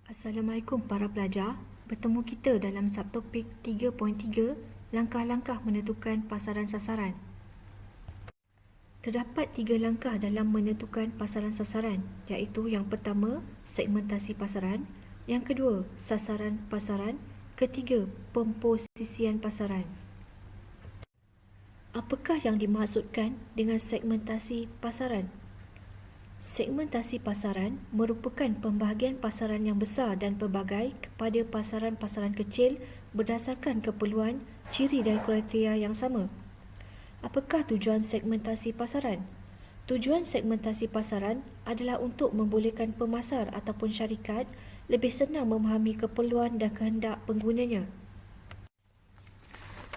Assalamualaikum para pelajar. Bertemu kita dalam subtopik 3.3 langkah-langkah menentukan pasaran sasaran. Terdapat 3 langkah dalam menentukan pasaran sasaran, iaitu yang pertama, segmentasi pasaran, yang kedua, sasaran pasaran, ketiga, pemposisian pasaran. Apakah yang dimaksudkan dengan segmentasi pasaran? Segmentasi pasaran merupakan pembahagian pasaran yang besar dan pelbagai kepada pasaran-pasaran kecil berdasarkan keperluan, ciri dan kriteria yang sama. Apakah tujuan segmentasi pasaran? Tujuan segmentasi pasaran adalah untuk membolehkan pemasar ataupun syarikat lebih senang memahami keperluan dan kehendak penggunanya.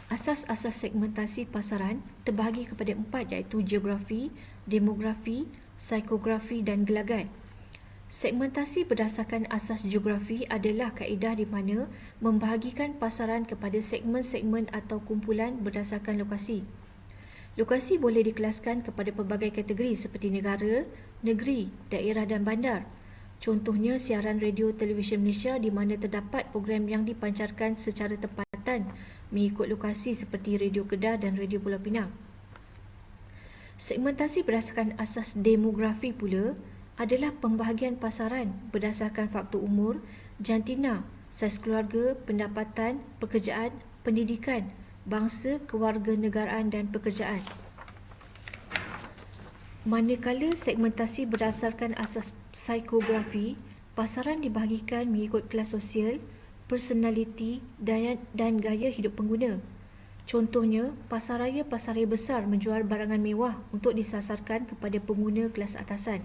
Asas-asas segmentasi pasaran terbahagi kepada 4, iaitu geografi, demografi, psikografi dan gelagat. Segmentasi berdasarkan asas geografi adalah kaedah di mana membahagikan pasaran kepada segmen-segmen atau kumpulan berdasarkan lokasi. Lokasi boleh dikelaskan kepada pelbagai kategori seperti negara, negeri, daerah dan bandar. Contohnya siaran radio televisyen Malaysia di mana terdapat program yang dipancarkan secara tempatan mengikut lokasi seperti Radio Kedah dan Radio Pulau Pinang. Segmentasi berdasarkan asas demografi pula adalah pembahagian pasaran berdasarkan faktor umur, jantina, saiz keluarga, pendapatan, pekerjaan, pendidikan, bangsa, kewarganegaraan dan pekerjaan. Manakala segmentasi berdasarkan asas psikografi, pasaran dibahagikan mengikut kelas sosial, personaliti dan gaya hidup pengguna. Contohnya, pasaraya-pasaraya besar menjual barangan mewah untuk disasarkan kepada pengguna kelas atasan.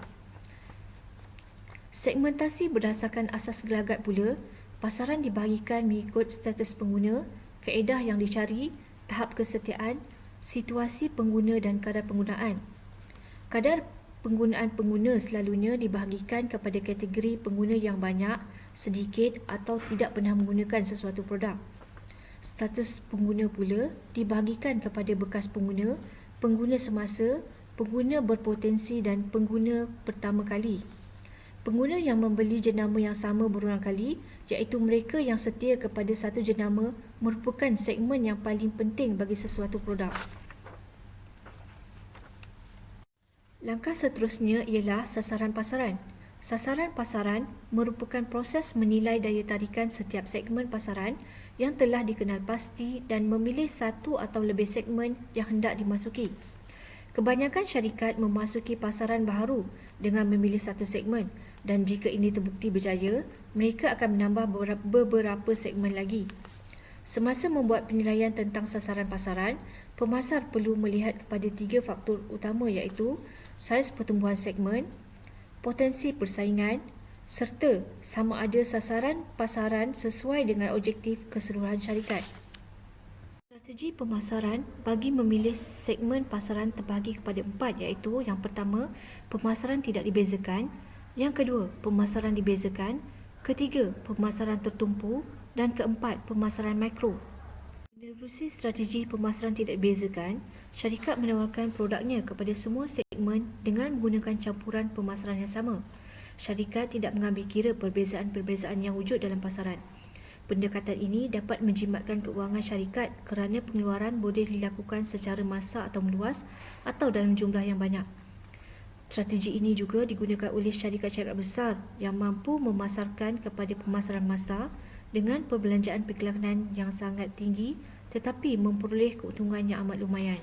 Segmentasi berdasarkan asas gelagat pula, pasaran dibahagikan mengikut status pengguna, kaedah yang dicari, tahap kesetiaan, situasi pengguna dan kadar penggunaan. Kadar penggunaan pengguna selalunya dibahagikan kepada kategori pengguna yang banyak, sedikit atau tidak pernah menggunakan sesuatu produk. Status pengguna pula dibahagikan kepada bekas pengguna, pengguna semasa, pengguna berpotensi dan pengguna pertama kali. Pengguna yang membeli jenama yang sama berulang kali, iaitu mereka yang setia kepada satu jenama, merupakan segmen yang paling penting bagi sesuatu produk. Langkah seterusnya ialah sasaran pasaran. Sasaran pasaran merupakan proses menilai daya tarikan setiap segmen pasaran yang telah dikenal pasti dan memilih satu atau lebih segmen yang hendak dimasuki. Kebanyakan syarikat memasuki pasaran baharu dengan memilih satu segmen dan jika ini terbukti berjaya, mereka akan menambah beberapa segmen lagi. Semasa membuat penilaian tentang sasaran pasaran, pemasar perlu melihat kepada 3 faktor utama iaitu saiz pertumbuhan segmen, potensi persaingan serta sama ada sasaran pasaran sesuai dengan objektif keseluruhan syarikat. Strategi pemasaran bagi memilih segmen pasaran terbahagi kepada 4 iaitu yang pertama, pemasaran tidak dibezakan, yang kedua, pemasaran dibezakan, ketiga, pemasaran tertumpu dan keempat, pemasaran mikro. Menerusi strategi pemasaran tidak dibezakan, syarikat menawarkan produknya kepada semua segmen dengan menggunakan campuran pemasaran yang sama. Syarikat tidak mengambil kira perbezaan-perbezaan yang wujud dalam pasaran. Pendekatan ini dapat menjimatkan keuangan syarikat kerana pengeluaran boleh dilakukan secara massa atau meluas atau dalam jumlah yang banyak. Strategi ini juga digunakan oleh syarikat-syarikat besar yang mampu memasarkan kepada pemasaran massa dengan perbelanjaan periklanan yang sangat tinggi tetapi memperoleh keuntungan yang amat lumayan.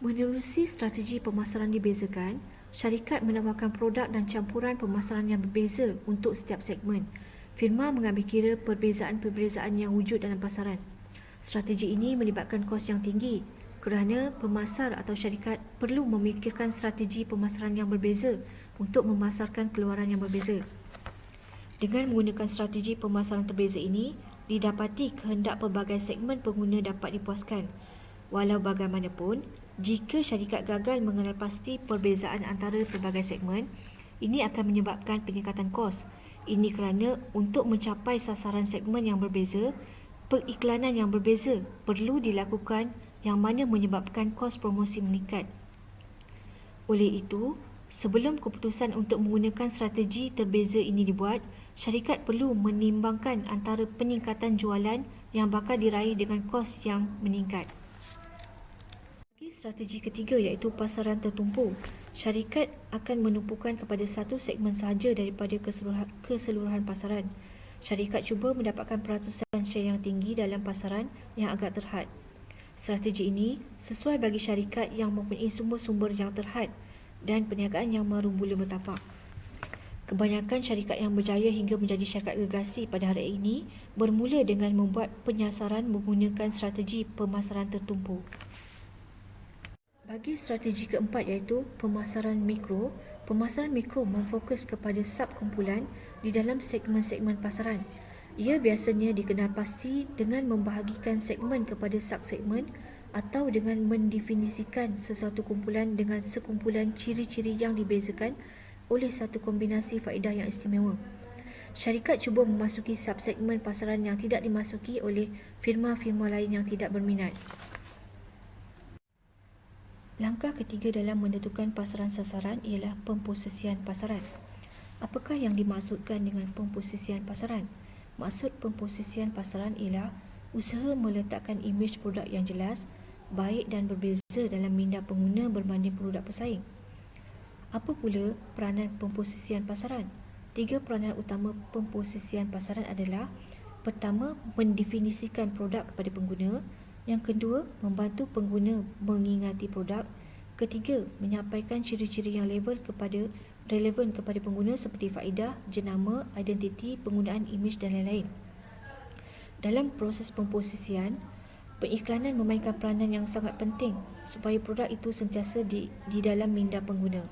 Menerusi strategi pemasaran dibezakan, syarikat menawarkan produk dan campuran pemasaran yang berbeza untuk setiap segmen. Firma mengambil kira perbezaan-perbezaan yang wujud dalam pasaran. Strategi ini melibatkan kos yang tinggi kerana pemasar atau syarikat perlu memikirkan strategi pemasaran yang berbeza untuk memasarkan keluaran yang berbeza. Dengan menggunakan strategi pemasaran terbeza ini, didapati kehendak pelbagai segmen pengguna dapat dipuaskan. Walau bagaimanapun, jika syarikat gagal mengenal pasti perbezaan antara pelbagai segmen, ini akan menyebabkan peningkatan kos. Ini kerana untuk mencapai sasaran segmen yang berbeza, periklanan yang berbeza perlu dilakukan yang mana menyebabkan kos promosi meningkat. Oleh itu, Sebelum keputusan untuk menggunakan strategi terbeza ini dibuat, syarikat perlu menimbangkan antara peningkatan jualan yang bakal diraih dengan kos yang meningkat. Strategi ketiga iaitu pasaran tertumpu. Syarikat akan menumpukan kepada satu segmen sahaja daripada keseluruhan pasaran. Syarikat cuba mendapatkan peratusan share yang tinggi dalam pasaran yang agak terhad. Strategi ini sesuai bagi syarikat yang mempunyai sumber-sumber yang terhad dan perniagaan yang baru mula bertapak. Kebanyakan syarikat yang berjaya hingga menjadi syarikat gergasi pada hari ini bermula dengan membuat penyasaran menggunakan strategi pemasaran tertumpu. Bagi strategi keempat iaitu pemasaran mikro, pemasaran mikro memfokus kepada sub-kumpulan di dalam segmen-segmen pasaran. Ia biasanya dikenal pasti dengan membahagikan segmen kepada sub-segmen atau dengan mendefinisikan sesuatu kumpulan dengan sekumpulan ciri-ciri yang dibezakan oleh satu kombinasi faedah yang istimewa. Syarikat cuba memasuki sub-segmen pasaran yang tidak dimasuki oleh firma-firma lain yang tidak berminat. Langkah ketiga dalam menentukan pasaran sasaran ialah pemposisian pasaran. Apakah yang dimaksudkan dengan pemposisian pasaran? Maksud pemposisian pasaran ialah usaha meletakkan imej produk yang jelas, baik dan berbeza dalam minda pengguna berbanding produk pesaing. Apa pula peranan pemposisian pasaran? 3 peranan utama pemposisian pasaran adalah: pertama, mendefinisikan produk kepada pengguna; yang kedua, membantu pengguna mengingati produk; ketiga, menyampaikan ciri-ciri yang relevan kepada pengguna seperti faedah, jenama, identiti, penggunaan imej dan lain-lain. Dalam proses pemposisian, pengiklanan memainkan peranan yang sangat penting supaya produk itu sentiasa di dalam minda pengguna.